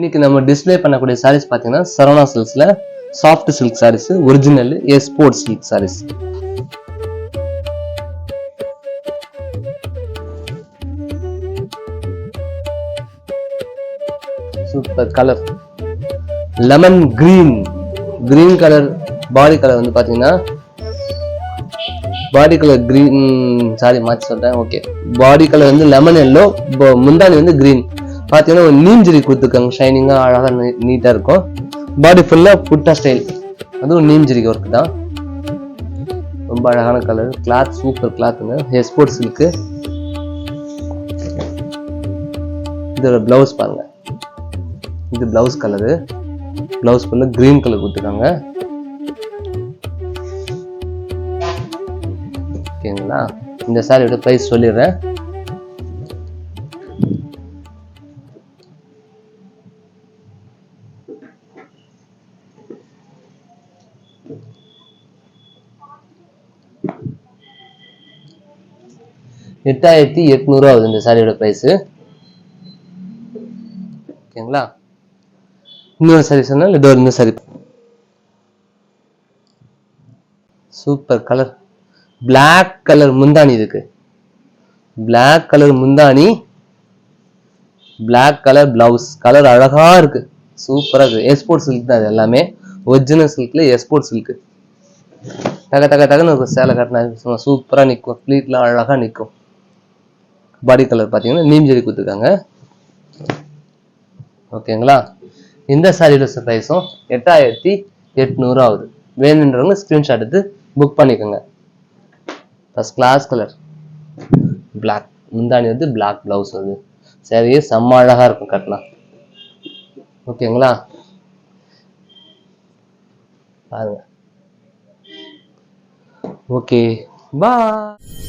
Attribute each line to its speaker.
Speaker 1: இன்னைக்கு நம்ம டிஸ்ப்ளே பண்ணக்கூடிய சாரீஸ் பார்த்தீங்கன்னா சரவணா சில்க்ஸ்ல soft silk saris, original export silk saris. Super colour lemon green colour. Body colour வந்து பாத்தீங்கன்னா பாடி கலர் கிரீன், சாரி மாற்றி சொல்றேன். ஓகே, பாடி கலர் வந்து லெமன் எல்லோ, முந்தானி வந்து கிரீன். பாத்தீங்கன்னா ஒரு நீம்ஜரி கொடுத்துருக்காங்க, ஷைனிங்கா அழகா நீட்டா இருக்கும். பாடி ஃபுல்லா புட்டா ஸ்டைல், அதுவும் நீம்ஜரி ஒர்க் தான். ரொம்ப அழகான கலர். கிளாத் சூப்பர் கிளாத்துங்க, எக்ஸ்போர்ட் சில்க். இதோட பிளவுஸ் பாருங்க, இது பிளவுஸ் கலரு. பிளவுஸ் ஃபுல்லா கிரீன் கலர் கொடுத்துருக்காங்க. ஓகேங்களா? இந்த சாரியோட பிரைஸ் சொல்லிடுறேன். ₹8,800 ஆகுது இந்த சாரியோட பிரைஸ். ஓகேங்களா? இன்னொரு சாரி சொன்னால் இது ஒரு sari. Super colour, black colour முந்தானி இருக்கு. பிளாக் கலர் முந்தானி, பிளாக் கலர் பிளவுஸ். கலர் அழகா இருக்கு, சூப்பரா இருக்கு. எக்ஸ்போர்ட் சில்க் தான், இது எல்லாமே ஒரிஜினல் சில்க்ல எக்ஸ்போர்ட் சில்க். தக தக தகன்னு இருக்கும். சேலை கட்டினா சூப்பரா நிற்கும், ஃபிளீட்ல அழகா நிற்கும். பாடி கலர் பார்த்தீங்கன்னா நீம்ஜரி கொடுத்துருக்காங்க. ஓகேங்களா? இந்த சாரியோட பிரைஸும் 8,800 ஆகுது. வேணுன்றவங்க ஸ்கிரீன்ஷாட் எடுத்து புக் பண்ணிக்கோங்க. ஃபர்ஸ்ட் கிளாஸ் கலர், பிளாக் முந்தானி வந்து பிளாக் பிளவுஸ். அது சரியே செம்ம அழகா இருக்கும் கட்டினா. ஓகேங்களா? பாருங்க. ஓகே, பாய்.